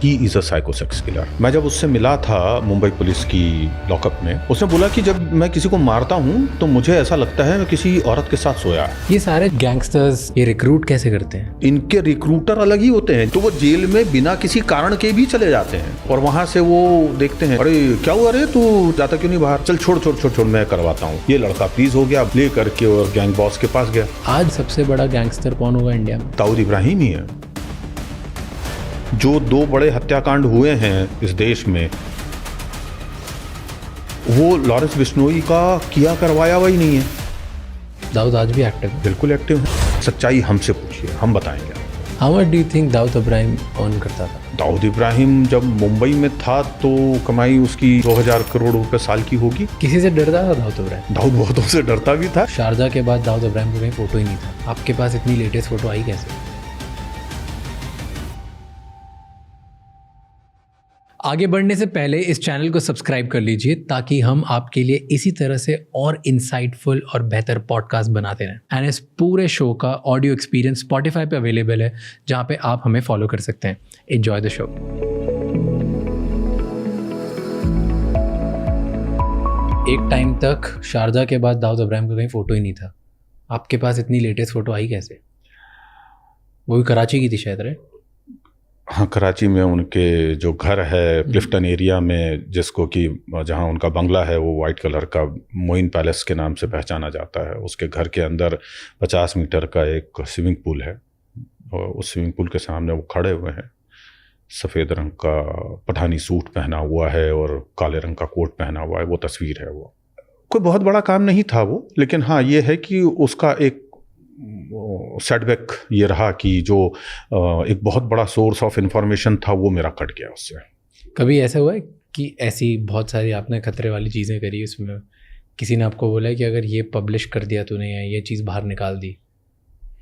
He is a साइकोसेक्स killer. मैं जब उससे मिला था मुंबई पुलिस की लॉकअप में, उसने बोला कि जब मैं किसी को मारता हूँ तो मुझे ऐसा लगता है मैं किसी औरत के साथ सोया। ये सारे गैंगस्टर्स ये रिक्रूट कैसे करते हैं? इनके रिक्रूटर अलग ही होते हैं, तो वो जेल में बिना किसी कारण के भी चले जाते हैं और वहां से वो देखते हैं, अरे क्या हुआ रे, तू जाता क्यों नहीं बाहर, चल छोड़ छोड़ छोड़ छोड़ मैं करवाता हूँ। ये लड़का प्लीज हो गया, ले करके और गैंग बॉस के पास गया। आज सबसे बड़ा गैंगस्टर कौन होगा इंडिया में? दाऊद इब्राहिम ही है। जो 2 बड़े हत्याकांड हुए हैं इस देश में, वो लॉरेंस बिश्नोई का किया करवाया वही नहीं है। दाऊद आज भी एक्टिव है? बिल्कुल एक्टिव है। सच्चाई हमसे पूछिए, हम बताएंगे। How much do you think Dawood Ibrahim earn करता था? दाऊद इब्राहिम जब मुंबई में था तो कमाई उसकी 2000 करोड़ रुपए साल की होगी। किसी से डरता था दाऊद इब्राहिम? दाऊद बहुतों से डरता भी था। शारजा के बाद दाऊद इब्राहिम को कहीं फोटो ही नहीं था। आपके पास इतनी लेटेस्ट फोटो आई कैसे? आगे बढ़ने से पहले इस चैनल को सब्सक्राइब कर लीजिए ताकि हम आपके लिए इसी तरह से और इंसाइटफुल और बेहतर पॉडकास्ट बनाते रहें। एंड इस पूरे शो का ऑडियो एक्सपीरियंस स्पॉटिफाई पे अवेलेबल है, जहाँ पे आप हमें फॉलो कर सकते हैं। Enjoy the show. एक टाइम तक शारजा के बाद दाऊद इब्राहिम का कहीं फोटो ही नहीं था। आपके पास इतनी लेटेस्ट फोटो आई कैसे? वो भी कराची की थी शायद, राइट? हाँ, कराची में उनके जो घर है क्लिफ्टन एरिया में, जिसको कि जहाँ उनका बंगला है वो वाइट कलर का मोइन पैलेस के नाम से पहचाना जाता है। उसके घर के अंदर 50 मीटर का एक स्विमिंग पूल है और उस स्विमिंग पूल के सामने वो खड़े हुए हैं। सफ़ेद रंग का पठानी सूट पहना हुआ है और काले रंग का कोट पहना हुआ है। वो तस्वीर है। वो कोई बहुत बड़ा काम नहीं था वो, लेकिन हाँ ये है कि उसका एक सेटबैक ये रहा कि जो एक बहुत बड़ा सोर्स ऑफ इंफॉर्मेशन था वो मेरा कट गया उससे। कभी ऐसा हुआ है कि ऐसी बहुत सारी आपने खतरे वाली चीज़ें करी, उसमें किसी ने आपको बोला है कि अगर ये पब्लिश कर दिया तूने या ये चीज़ बाहर निकाल दी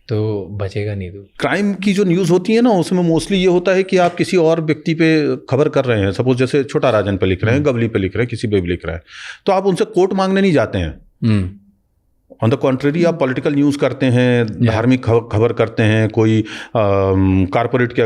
तो बचेगा नहीं तू? क्राइम की जो न्यूज़ होती है ना, उसमें मोस्टली ये होता है कि आप किसी और व्यक्ति पे खबर कर रहे हैं। सपोज जैसे छोटा राजन पे लिख रहे हैं, गवली पे लिख रहे हैं, किसी पे भी लिख रहे हैं, तो आप उनसे कोट मांगने नहीं जाते हैं। ऑन द कॉन्ट्रेरी आप पॉलिटिकल न्यूज़ करते हैं, धार्मिक खबर करते हैं, कोई कारपोरेट के